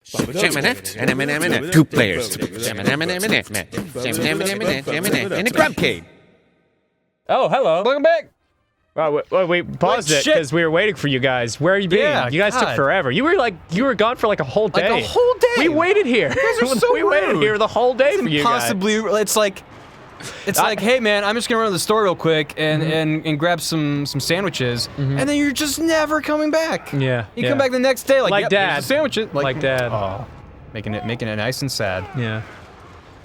Two players. And a Grumpcade. Oh, hello. Welcome back. Oh, we paused it because we were waiting for you guys. Where are you being? Yeah, you guys took forever. You were gone for like a whole day. Like a whole day. We waited here. You guys are so we waited rude. here the whole day for you guys. Possibly, it's like, hey man, I'm just gonna run to the store real quick and grab some sandwiches, and then you're just never coming back. Yeah. You come back the next day like yep, Dad. here's the sandwiches. Like Dad. Oh, making it nice and sad. Yeah.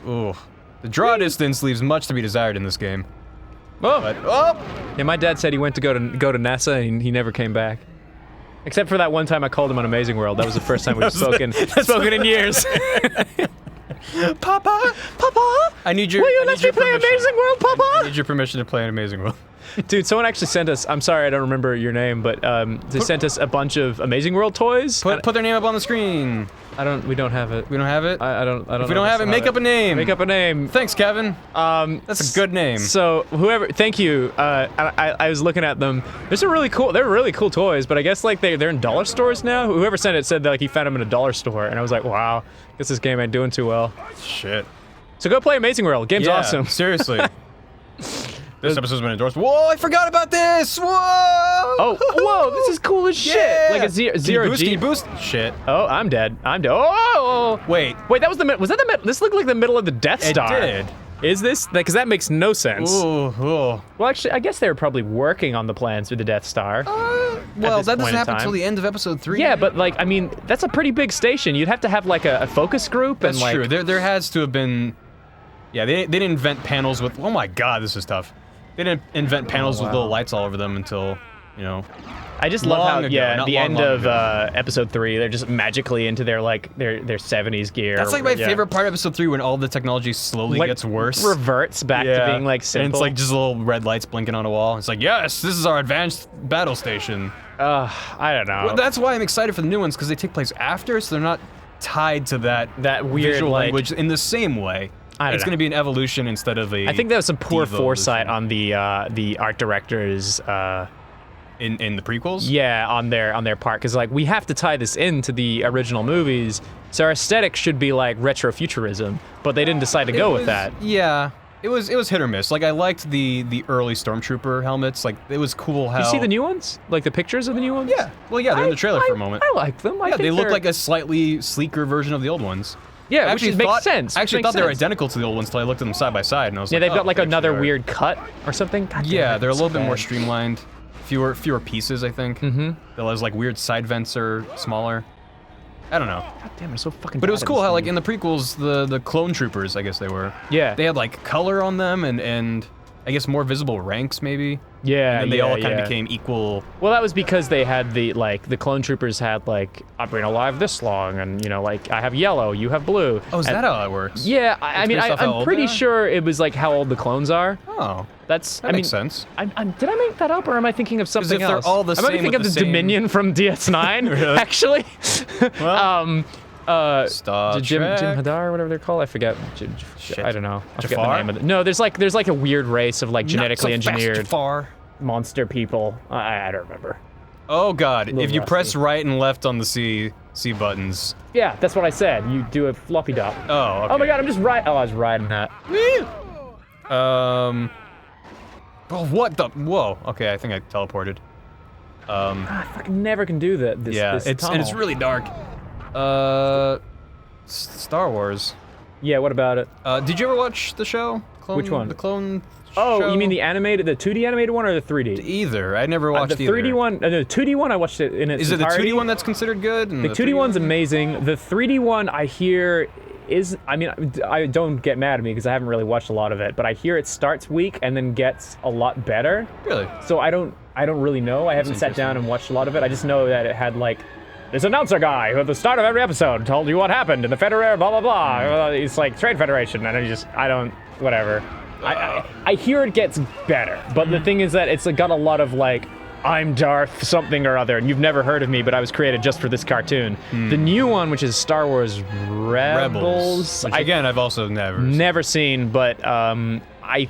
Ooh, the draw distance leaves much to be desired in this game. Oh. But, oh. Yeah, my dad said he went to go to NASA and he never came back. Except for that one time I called him on Amazing World. That was the first time we've spoken in years. Papa, I need your. Will you let me play Amazing World, Papa? I need your permission to play an Amazing World. Dude, someone actually sent us. I'm sorry, I don't remember your name, but they sent us a bunch of Amazing World toys. Put their name up on the screen. We don't have it. We don't have it. I don't. If we don't have it, make up a name. Make up a name. Thanks, Kevin. That's a good name. So whoever, thank you. I was looking at them. They're really cool toys, but I guess like they're in dollar stores now. Whoever sent it said that like he found them in a dollar store, and I was like, wow, guess this game ain't doing too well. Shit. So go play Amazing World. Game's awesome. Seriously. This episode's been endorsed. Whoa, I forgot about this! Whoa! Oh, whoa, this is cool as shit! Yeah. Like a zero G. Can you boost? Shit. Oh, I'm dead. Oh! Wait, that was was that the middle? This looked like the middle of the Death Star. It did. Is this? Because that makes no sense. Ooh. Well, actually, I guess they were probably working on the plans for the Death Star. Well, that doesn't happen until the end of episode 3. Yeah, but like, I mean, that's a pretty big station. You'd have to have like a focus group That's and like. true. There has to have been. Yeah, they didn't invent panels with. Oh my God, this is tough. They didn't invent panels with little lights all over them until, you know. I just love how, the end of ago. episode 3, they're just magically into their like their 70s gear. That's like my favorite part of episode 3 when all the technology slowly gets worse. Reverts back to being like simple. And it's like just little red lights blinking on a wall. It's like, yes, this is our advanced battle station. I don't know. Well, that's why I'm excited for the new ones, because they take place after, so they're not tied to that weird visual like, language in the same way. It's going to be an evolution instead of a. I think that was some poor foresight on the art directors. In the prequels? Yeah, on their part, because like we have to tie this into the original movies, so our aesthetic should be like retrofuturism, but they didn't decide to go with that. Yeah, it was hit or miss. Like I liked the early Stormtrooper helmets. Like it was cool how. You see the new ones? Like the pictures of the new ones? Yeah. Well, yeah, they're in the trailer for a moment. I like them. Yeah, they look like a slightly sleeker version of the old ones. Yeah, which makes sense. I actually thought they were identical to the old ones until I looked at them side by side, and I was like, they've got like another weird cut or something. God yeah, they're a little bit more streamlined. Fewer pieces, I think. Mm-hmm. Those like weird side vents are smaller. I don't know. God damn, they're so fucking. But it was cool how like in the prequels, the clone troopers, I guess they were. Yeah. They had like color on them and I guess more visible ranks maybe. Yeah. And then they all kind of became equal. Well, that was because they had the clone troopers had like, I've been alive this long, and you know, like I have yellow, you have blue. Oh, is that how that works? Yeah, I mean, I'm pretty sure it was like how old the clones are. Oh. That makes sense. Did I make that up, or am I thinking of something else? They're all the same. I might think of the Dominion from DS9, really? actually. Well, Star Jim Trek. Hadar, whatever they're called. I forget. I don't know. I forget the Jafar? name of it. No, there's like a weird race of like genetically engineered monster people. I don't remember. Oh God! If you rusty. press right and left on the C buttons. Yeah, that's what I said. You do a floppy dot. Oh. Okay. Oh my God! I'm just right. Oh, I was riding that. Oh, what the? Whoa. Okay, I think I teleported. I fucking never can do that. And it's really dark. Star Wars. Yeah, what about it? Did you ever watch the show? Which one? The clone. Oh, show? you mean the 2D animated one or the 3D? Either. I never watched the 3D one. The 2D one I watched it in its Is it the entirety. 2D one that's considered good? The 2D one's amazing. The 3D one I hear is. I mean, I don't get mad at me because I haven't really watched a lot of it, but I hear it starts weak and then gets a lot better. Really? So I don't really know. I haven't sat down and watched a lot of it. I just know that it had like this announcer guy who at the start of every episode told you what happened in the Federer, blah blah blah. It's like Trade Federation, and I don't whatever. I hear it gets better, but the thing is that it's got a lot of like, I'm Darth something or other, and you've never heard of me, but I was created just for this cartoon. The new one, which is Star Wars Rebels, which again I've also never seen, but I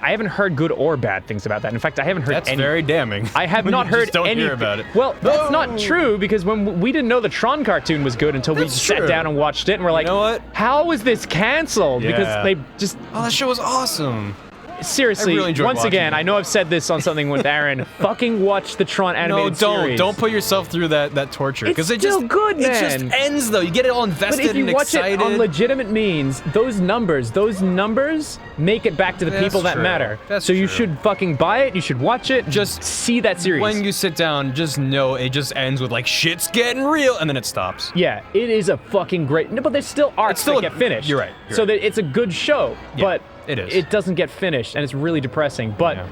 I haven't heard good or bad things about that. In fact, I haven't heard That's any. very damning. I have When not you heard just don't anything. hear about it. Well, that's not true because when we didn't know the Tron cartoon was good until we That's sat true. down and watched it, and we're like, know what? how is this canceled? Because Yeah. they just Oh, that show was awesome. seriously. I really enjoyed once watching again, it. I know I've said this on something with Aaron. Fucking watch the Tron No, animated series. don't put yourself through that torture. It's Because it still just good, It just man. ends though. You get it all But invested if you and watch excited. it on legitimate means, those numbers make it back to the That's people that true. matter. That's so you true. should fucking buy it. You should watch it. Just see that series. When you sit down, just know it just ends with like shit's getting real, and then it stops. Yeah, it is a fucking great. No, but there's still arcs still that a- get finished. you're right, you're so right. that it's a good show, Yeah, but it is. It doesn't get finished, and it's really depressing. But Yeah.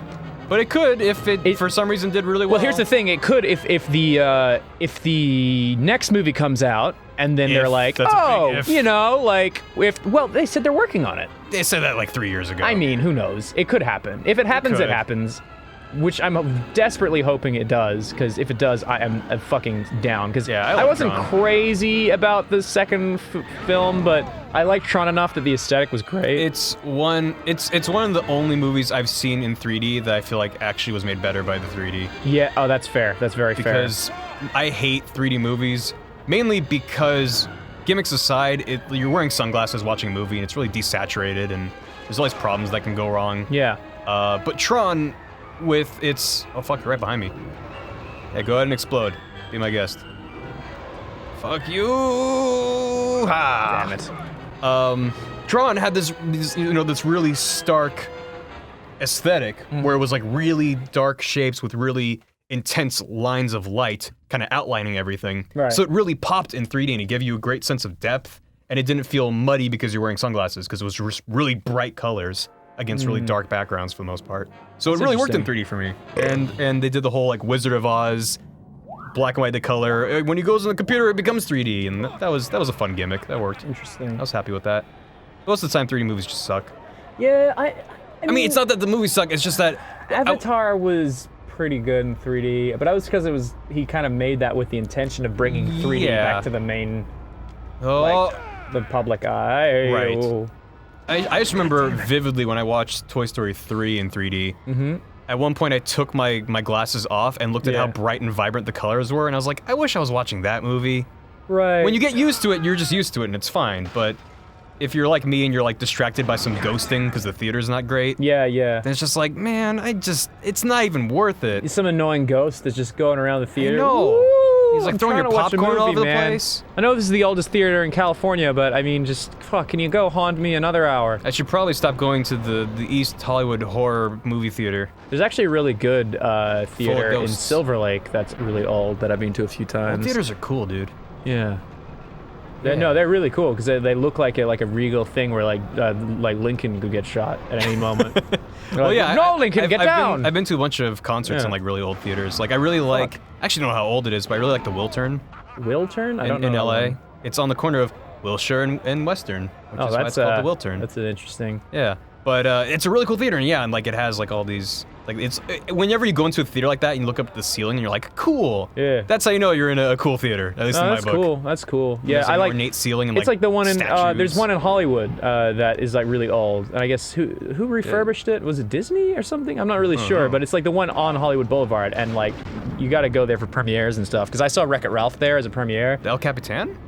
But it could if it for some reason did really well. well, here's the thing: it could if the next movie comes out, and then they're If, like, that's a big oh, if. you know, like if they said they're working on it. They said that like 3 years ago. I mean, who knows? It could happen. If it happens, it could. happens. Which I'm desperately hoping it does, because if it does, I am fucking down. Because Yeah, I I like wasn't Tron. crazy about the second film, but I liked Tron enough that the aesthetic was great. It's one of the only movies I've seen in 3D that I feel like actually was made better by the 3D. Yeah. Oh, that's fair. That's very fair. Because I hate 3D movies, mainly because, gimmicks aside, you're wearing sunglasses watching a movie and it's really desaturated and there's always problems that can go wrong. Yeah. But Tron, with its... Oh fuck, you're right behind me. Yeah, go ahead and explode. Be my guest. Fuck you! Ha! Damn it. Tron had this really stark aesthetic where it was like really dark shapes with really intense lines of light kind of outlining everything. Right. So it really popped in 3D and it gave you a great sense of depth and it didn't feel muddy because you're wearing sunglasses because it was just really bright colors against really dark backgrounds for the most part. So it really worked in 3D for me. And they did the whole like Wizard of Oz black and white to color. When he goes on the computer, it becomes 3D, and that was a fun gimmick. That worked. Interesting. I was happy with that. Most of the time, 3D movies just suck. Yeah, I mean, it's not that the movies suck. It's just that Avatar was pretty good in 3D, but that was because he kind of made that with the intention of bringing 3D Yeah. back to the main, Oh, the public eye. Right. Oh. I just remember vividly when I watched Toy Story 3 in 3D. Mm-hmm. At one point, I took my glasses off and looked at how Yeah. bright and vibrant the colors were, and I was like, I wish I was watching that movie. Right. When you get used to it, you're just used to it, and it's fine. But if you're like me and you're like distracted by some ghosting because the theater's not great, Yeah, yeah. then it's just like, man, it's not even worth it. Some annoying ghost that's just going around the theater. know. Woo! He's like I'm throwing trying your to watch a popcorn all movie, over the man. place. I know this is the oldest theater in California, but I mean, just fuck. Can you go haunt me another hour? I should probably stop going to the East Hollywood horror movie theater. There's actually a really good theater in ghosts. Silver Lake that's really old that I've been to a few times. Theaters are cool, dude. Yeah. Yeah. No, they're really cool because they look like a regal thing where like Lincoln could get shot at any moment. They're Well, like, yeah. no, Lincoln, get down. I've been to a bunch of concerts Yeah. in like really old theaters. Like I really like. I actually don't know how old it is, but I really like the Wiltern Wiltern? I don't know. in that LA. one. It's on the corner of Wilshire and Western, which Oh, is why that's it's called the Wiltern. That's an interesting. Yeah, but it's a really cool theater, and yeah, and like it has like all these like whenever you go into a theater like that and you look up at the ceiling and you're like, cool. Yeah. That's how you know you're in a cool theater. At least No, in my that's book. cool. That's cool. Yeah, There's, I an like. ornate ceiling and It's like the one in statues. there's one in Hollywood that is like really old, and I guess who refurbished it? Was it Disney or something? I'm not really sure, know. but it's like the one on Hollywood Boulevard, and like you got to go there for premieres and stuff. Because I saw Wreck-It Ralph there as a premiere. The El Capitan,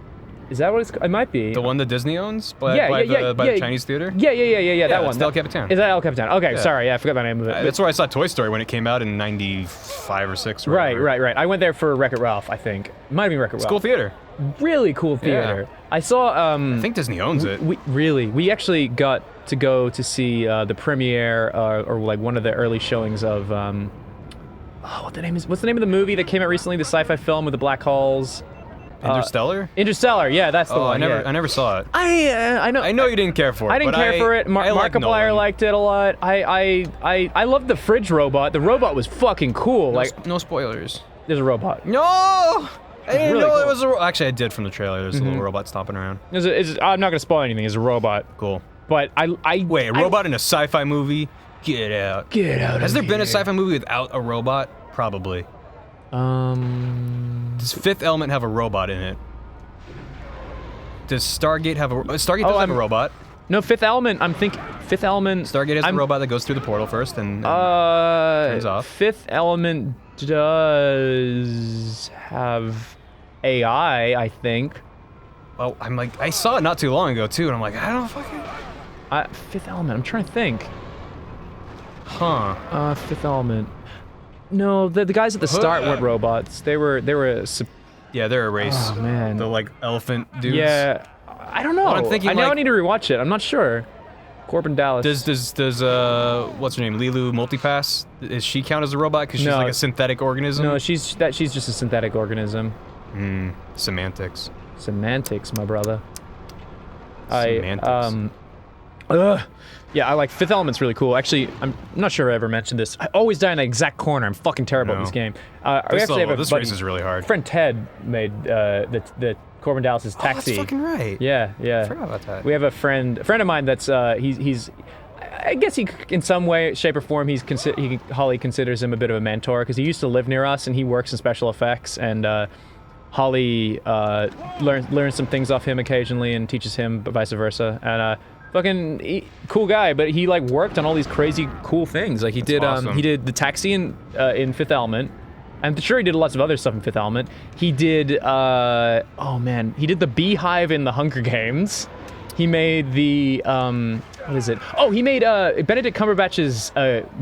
Is that what it's? It might be. the one that Disney owns by Yeah, the Chinese theater. Yeah, that one. it's the El Capitan. Is that El Capitan? Okay, Yeah. sorry, I forgot the name of it. That's where I saw Toy Story when it came out in '95 or '6. Or Right. whatever. I went there for Wreck-It Ralph, I think. Might have been Wreck-It Ralph. Cool theater. Really cool theater. I saw. I think Disney owns it. We actually got to go to see the premiere or like one of the early showings of what's the name of the movie that came out recently, the sci-fi film with the black holes? Interstellar. Interstellar. Yeah, that's the Oh, one. I never saw it. I know. I know you didn't care for it. I didn't but care for it. I like Markiplier Nolan. liked it a lot. I loved the fridge robot. The robot was fucking cool. Like, no spoilers. there's a robot. No! I didn't really know it cool. was a actually, I did from the trailer. There's a little robot stomping around. I'm not gonna spoil anything. It's a robot. Cool. But Wait, a robot in a sci-fi movie? Get out. Get out. Has there been a sci-fi movie without a robot? Probably. Does Fifth Element have a robot in it? Does Stargate have a Stargate does have a robot? No, Fifth Element. I'm thinking Fifth Element. Stargate is the robot that goes through the portal first and turns off. Fifth Element does have AI, I think. Oh, I'm like, I saw it not too long ago too, and I'm like, I don't fucking. Fifth Element. I'm trying to think. Huh. Fifth Element. No, the guys at the start weren't robots. They were. Yeah, they're a race. Oh man. The like elephant dudes. Yeah. I don't know. Well, I'm thinking, I now like- need to rewatch it. I'm not sure. Corbin Dallas. Does what's her name? Lilu Multipass? Is she count as a robot because she's No. like a synthetic organism? No, she's just a synthetic organism. Semantics. Semantics, my brother. Semantics. Yeah, I like Fifth Element's really cool. Actually, I'm not sure I ever mentioned this. I always die in the exact corner. I'm fucking terrible at this game. This race is really hard. Friend Ted made the Corbin Dallas's Taxi. Oh, that's fucking right. Yeah. I forgot about that. We have a friend of mine that's he's I guess he in some way, shape or form Holly considers him a bit of a mentor because he used to live near us and he works in special effects and Holly learns some things off him occasionally and teaches him, but vice versa. And cool guy, but he like worked on all these crazy cool things. Like he did awesome. he did the Taxi in Fifth Element. I'm sure he did lots of other stuff in Fifth Element. He did he did the Beehive in the Hunger Games. He made the what is it? Oh, he made Benedict Cumberbatch's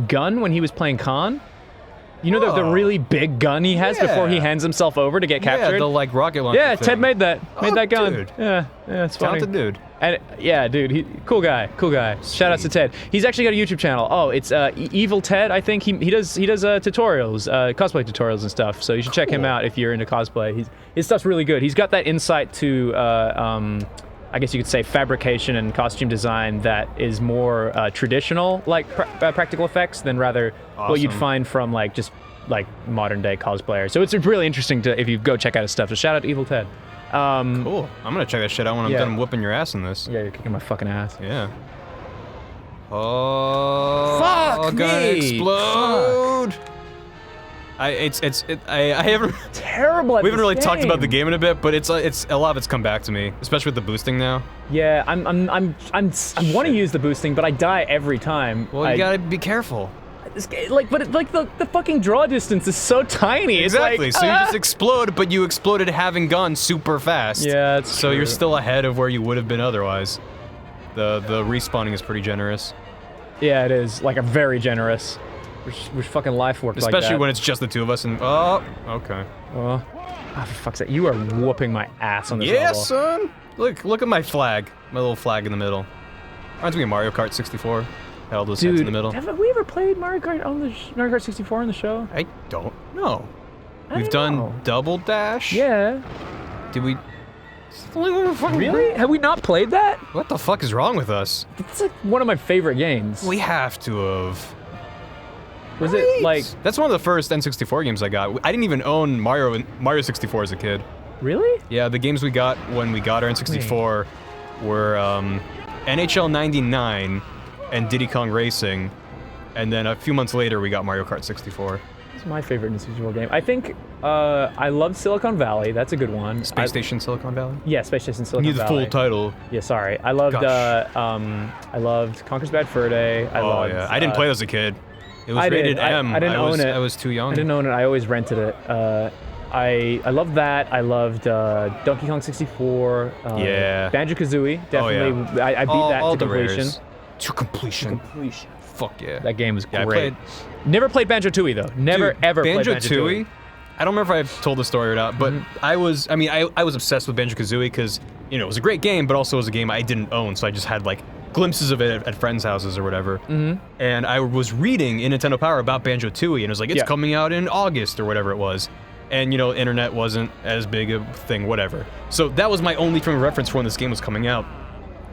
gun when he was playing Khan. You know the really big gun he has before he hands himself over to get captured? Yeah, the like rocket launcher Yeah, thing. Ted made that. Made that gun. Dude. Yeah, it's funny. Talented dude. And yeah, dude, cool guy. Shout out to Ted. He's actually got a YouTube channel. Oh, it's Evil Ted, I think. He does tutorials, cosplay tutorials and stuff. So you should check him out if you're into cosplay. His stuff's really good. He's got that insight to I guess you could say fabrication and costume design that is more traditional, like practical effects, than rather what you'd find from like just like modern day cosplayers. So it's really interesting if you go check out his stuff. So shout out to Evil Ted. Cool. I'm gonna check that shit out when I'm done whooping your ass in this. Yeah, you're kicking my fucking ass. Yeah. Oh. Fuck gonna me. explode. Fuck. I haven't. Terrible. We haven't really talked about the game in a bit, but it's a lot of it's come back to me, especially with the boosting now. Yeah, I want to use the boosting, but I die every time. Well, you gotta be careful. The fucking draw distance is so tiny. Exactly. It's So you just explode, but you exploded having gone super fast. Yeah, it's So true. you're still ahead of where you would have been otherwise. The respawning is pretty generous. Yeah, it is. Like, a very generous. Which fucking life works like that. Especially when it's just the two of us and oh, okay. Oh, for fuck's sake. You are whooping my ass on this Yeah, level. son. Look at my flag. My little flag in the middle. Reminds me of Mario Kart 64. Had all those heads in the middle. Have we ever played Mario Kart on the Mario Kart 64 on the show? I don't know. I We've don't done know. Double Dash? Yeah. Did we? It's the only one we fucking Really? Have we not played that? What the fuck is wrong with us? It's like one of my favorite games. We have to have. Was it like That's one of the first N64 games I got. I didn't even own Mario 64 as a kid. really? Yeah, the games we got when we got our N64 were NHL 99 and Diddy Kong Racing, and then a few months later we got Mario Kart 64. It's my favorite N64 game. I think I loved Silicon Valley. That's a good one. Space Station Silicon Valley? Yeah, Space Station You Silicon need the Valley. full title. Yeah, sorry. I loved I loved Conker's Bad Fur Day. I loved, yeah. I didn't play that as a kid. It was I did. rated M. I didn't own it. I was too young. I didn't own it. I always rented it. I loved that. I loved Donkey Kong 64. Yeah. Banjo-Kazooie, definitely. yeah. I beat that all to the completion. rares. To completion. Fuck yeah. That game was Yeah, I great. played- Never played Banjo-Tooie though. Never Dude, ever played Banjo-Tooie. I don't remember if I've told the story or not, but I was obsessed with Banjo-Kazooie because, you know, it was a great game, but also it was a game I didn't own, so I just had like glimpses of it at friends' houses or whatever. And I was reading in Nintendo Power about Banjo-Tooie, and it was like, it's coming out in August or whatever it was. And, you know, internet wasn't as big a thing, whatever. So that was my only frame of reference for when this game was coming out.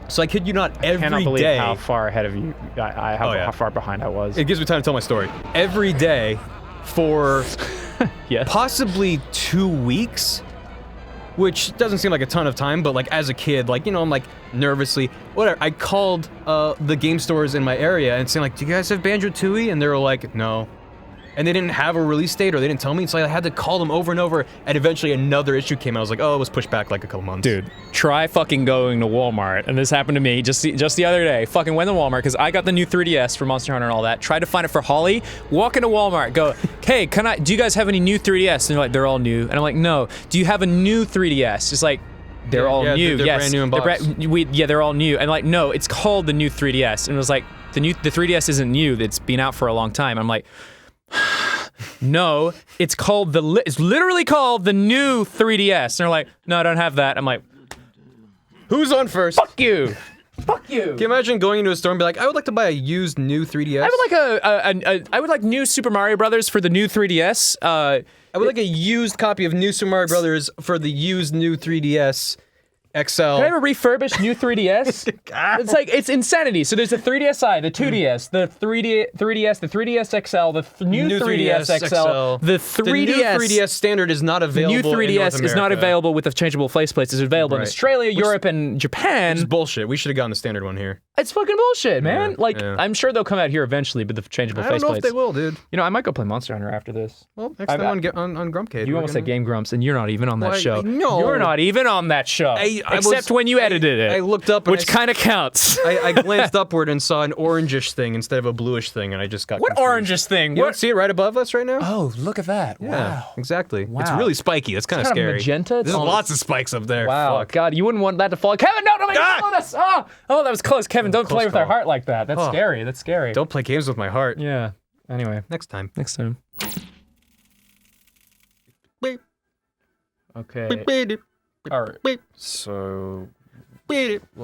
So I kid you not, every day... cannot believe how far ahead of you, how far behind I was. It gives me time to tell my story. Every day for Yes. possibly 2 weeks, which doesn't seem like a ton of time, but like as a kid, like, you know, I'm like nervously, whatever. I called the game stores in my area and saying like, do you guys have Banjo-Tooie? And they were like, no. and they didn't have a release date or they didn't tell me, so I had to call them over and over, and eventually another issue came out. I was like, oh, it was pushed back like a couple months. Dude, try fucking going to Walmart, and this happened to me just the other day. Fucking went to Walmart, because I got the new 3DS for Monster Hunter and all that, tried to find it for Holly, walk into Walmart, go, hey, do you guys have any new 3DS? And they're like, they're all new. And I'm like, no, do you have a new 3DS? It's like, they're all new. They're yes, brand new in box. they're all new. And like, no, it's called the new 3DS. And it was like, the 3DS isn't new. It's been out for a long time. I'm like, no, it's literally called the new 3DS. And they're like, no, I don't have that. I'm like, who's on first? fuck you. Fuck you. Can you imagine going into a store and be like, I would like to buy a used new 3DS? I would like new Super Mario Brothers for the new 3DS. I would like a used copy of New Super Mario Brothers for the used new 3DS XL. Can I have a refurbished new 3DS? It's like, it's insanity. So there's the 3DSi, the 2DS, the 3DS, the 3DS XL, the new 3DS XL, the 3DS. The new 3DS standard is not available. The new 3DS in North is not America. available with the changeable faceplates. It's available in Australia, Europe, and Japan. It's bullshit. We should have gotten the standard one here. It's fucking bullshit, man. Yeah, like, yeah. I'm sure they'll come out here eventually, but the changeable faceplates. I don't know if they will, dude. You know, I might go play Monster Hunter after this. Well, next time on Grumpcade. You almost said Game Grumps, and you're not even on that Well, show. no. You're not even on that show. Except when you edited it. I looked up, and which kind of counts. I glanced upward and saw an orangish thing instead of a bluish thing, and I just got What confused. orangish thing? You don't see it right above us right now? Oh, look at that. Yeah, Wow. exactly. Wow. It's really spiky. That's kind of kind of scary. magenta? It's There's almost- lots of spikes up there. Wow, Fuck. God, you wouldn't want that to fall. Kevin, no, don't make me slow this. Oh, that was close. Kevin, don't play Close with our call. heart like that. That's scary. That's scary. Don't play games with my heart. Yeah. Anyway, Next time. next time. Beep, Okay. beep, beep, All right. beep, So, beep.